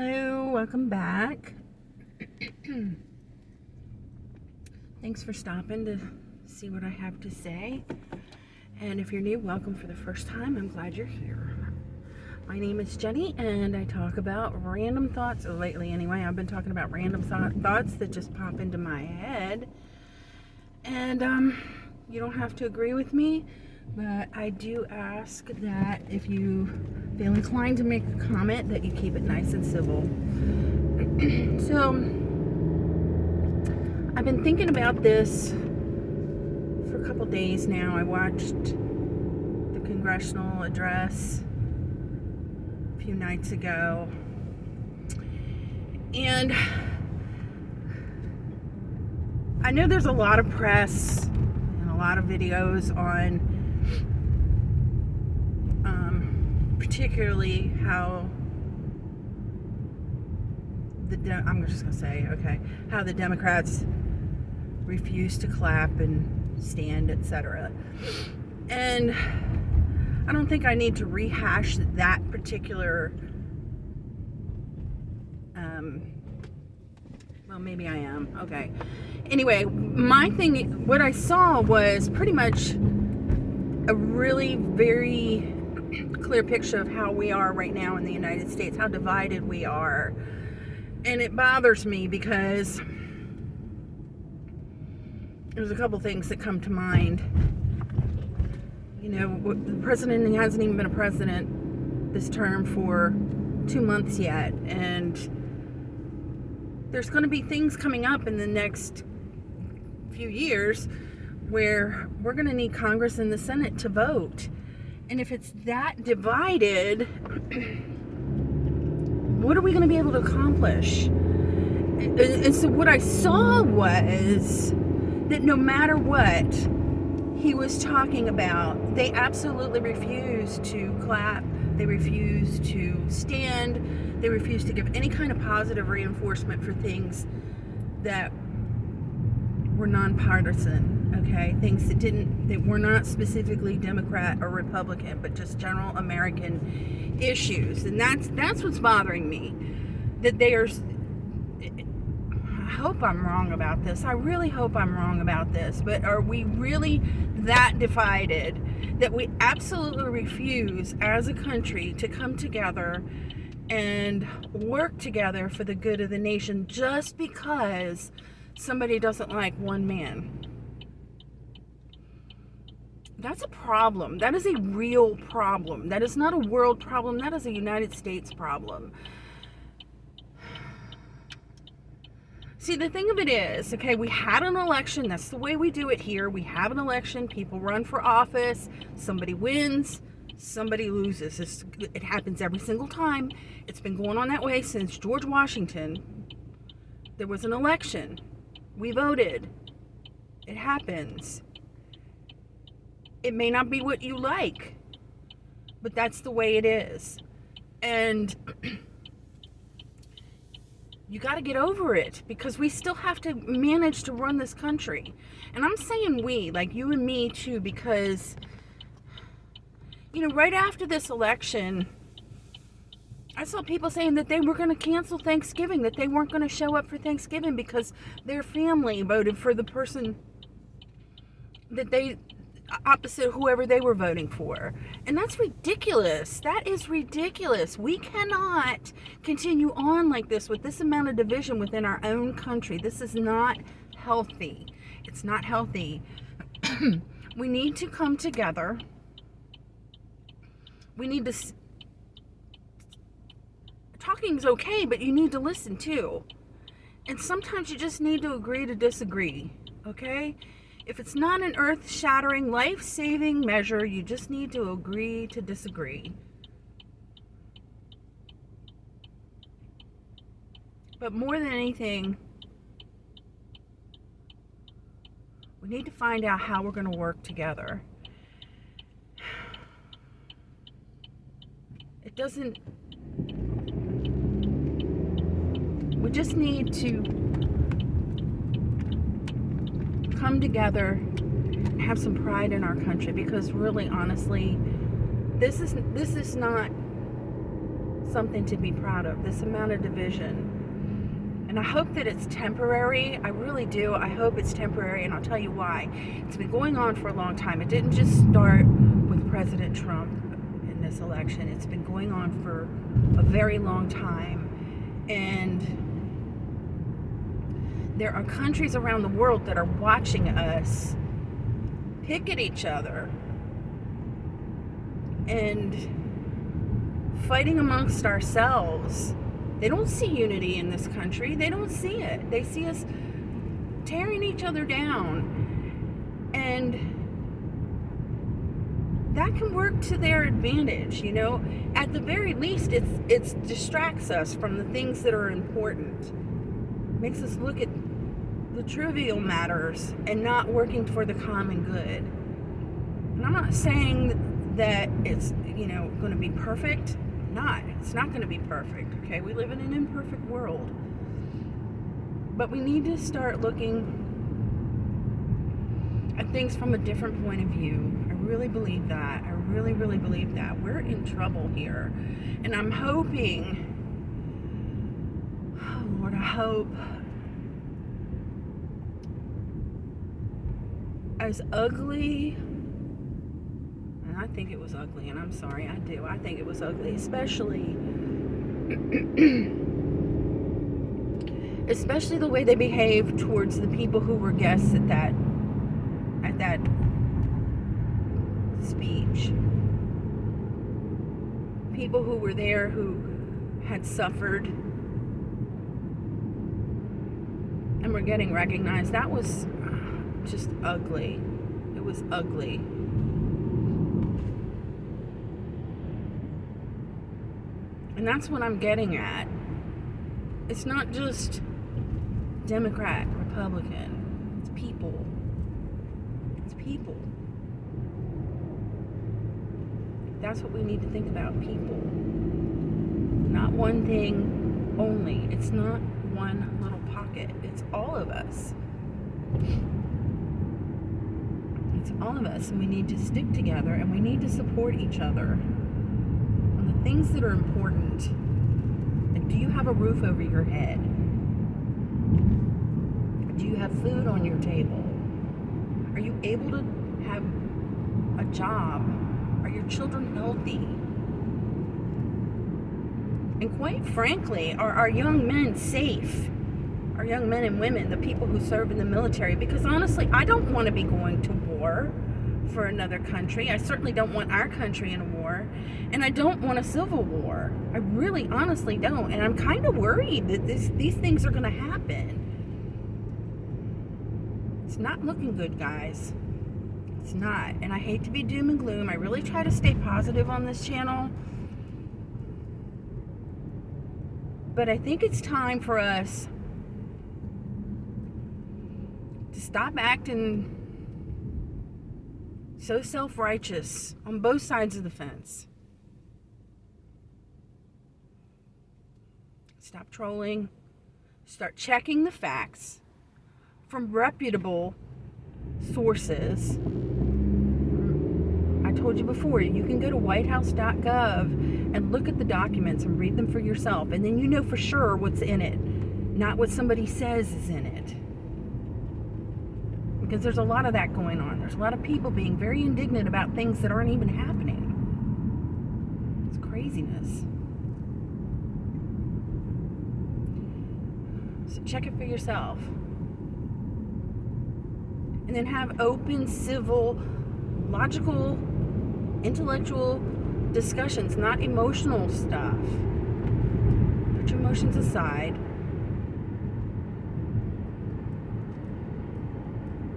Hello, welcome back. Thanks for stopping to see what I have to say. And if you're new, welcome for the first time. I'm glad you're here. My name is Jenny, and I talk about random thoughts. Lately, anyway, I've been talking about random thoughts that just pop into my head. And you don't have to agree with me, but I do ask that if you feel inclined to make a comment, that you keep it nice and civil. So, I've been thinking about this for a couple days now. I watched the congressional address a few nights ago, and I know there's a lot of press and a lot of videos on particularly how how the Democrats refuse to clap and stand, etc. And I don't think I need to rehash that particular well, maybe I am. Okay. Anyway, what I saw was pretty much a really very clear picture of how we are right now in the United States, how divided we are. And it bothers me because there's a couple things that come to mind. You know, the president hasn't even been a president this term for 2 months yet, and there's going to be things coming up in the next few years where we're going to need Congress and the Senate to vote. And if it's that divided, what are we going to be able to accomplish? And so what I saw was that no matter what he was talking about, they absolutely refuse to clap. They refuse to stand. They refuse to give any kind of positive reinforcement for things that were nonpartisan, okay? Things that were not specifically Democrat or Republican, but just general American issues. And that's what's bothering me. That they are, I hope I'm wrong about this. I really hope I'm wrong about this. But are we really that divided that we absolutely refuse as a country to come together and work together for the good of the nation just because somebody doesn't like one man? That's a problem. That is a real problem. That is not a world problem. That is a United States problem. See, the thing of it is, okay, we had an election. That's the way we do it here. We have an election. People run for office. Somebody wins. Somebody loses. It happens every single time. It's been going on that way since George Washington. There was an election. We voted. It happens. It may not be what you like, but that's the way it is. And you got to get over it, because we still have to manage to run this country. And I'm saying we, like you and me too, because, you know, right after this election, I saw people saying that they were going to cancel Thanksgiving, that they weren't going to show up for Thanksgiving because their family voted for the person that opposite whoever they were voting for. And that's ridiculous. That is ridiculous. We cannot continue on like this with this amount of division within our own country. This is not healthy. It's not healthy. We need to come together. We need to... Talking is okay, but you need to listen too. And sometimes you just need to agree to disagree, okay? If it's not an earth-shattering, life-saving measure, you just need to agree to disagree. But more than anything, we need to find out how we're going to work together. It doesn't... We just need to come together and have some pride in our country, because really, honestly, this is not something to be proud of, this amount of division. And I hope that it's temporary. I really do. I hope it's temporary, and I'll tell you why. It's been going on for a long time. It didn't just start with President Trump in this election. It's been going on for a very long time. And there are countries around the world that are watching us pick at each other and fighting amongst ourselves. They don't see unity in this country. They don't see it. They see us tearing each other down. And that can work to their advantage, you know. At the very least, it distracts us from the things that are important. Makes us look at the trivial matters and not working for the common good. And I'm not saying that it's, you know, going to be perfect. It's not going to be perfect, okay? We live in an imperfect world. But we need to start looking at things from a different point of view. I really believe that. I really, really believe that. We're in trouble here. And I'm hoping, oh Lord, I hope, as ugly, and I think it was ugly, and I'm sorry, I do. I think it was ugly, especially the way they behaved towards the people who were guests at that speech. People who were there who had suffered and were getting recognized. That was just ugly. It was ugly. And that's what I'm getting at. It's not just Democrat, Republican. It's people. It's people. That's what we need to think about, people. Not one thing only. It's not one little pocket. It's all of us. It's all of us, and we need to stick together, and we need to support each other on the things that are important. And do you have a roof over your head? Do you have food on your table? Are you able to have a job? Are your children healthy? And quite frankly, are our young men safe? Our young men and women, the people who serve in the military? Because honestly, I don't want to be going to war for another country. I certainly don't want our country in a war. And I don't want a civil war. I really honestly don't. And I'm kind of worried that these things are going to happen. It's not looking good, guys. It's not. And I hate to be doom and gloom. I really try to stay positive on this channel. But I think it's time for us to stop acting so self-righteous on both sides of the fence. Stop trolling. Start checking the facts from reputable sources. I told you before, you can go to whitehouse.gov and look at the documents and read them for yourself, and then you know for sure what's in it, not what somebody says is in it. Because there's a lot of that going on. There's a lot of people being very indignant about things that aren't even happening. It's craziness. So check it for yourself. And then have open, civil, logical, intellectual discussions, not emotional stuff. Put your emotions aside.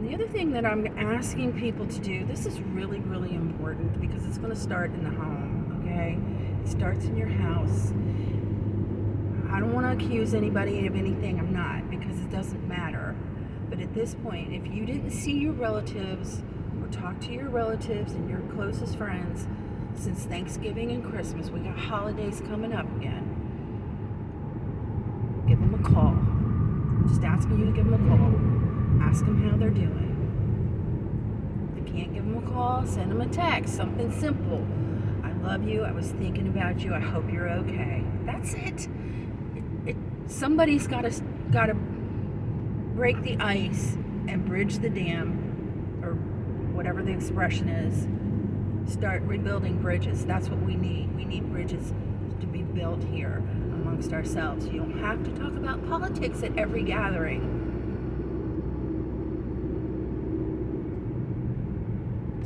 The other thing that I'm asking people to do, this is really, really important because it's going to start in the home, okay? It starts in your house. I don't want to accuse anybody of anything. I'm not, because it doesn't matter. But at this point, if you didn't see your relatives or talk to your relatives and your closest friends since Thanksgiving and Christmas, we got holidays coming up again, give them a call. Just asking you to give them a call. Ask them how they're doing. If you can't give them a call, send them a text. Something simple. I love you. I was thinking about you. I hope you're okay. That's it. Somebody's got to break the ice and bridge the dam, or whatever the expression is. Start rebuilding bridges. That's what we need. We need bridges to be built here amongst ourselves. You don't have to talk about politics at every gathering.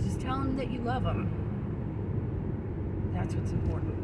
Just tell them that you love them. That's what's important.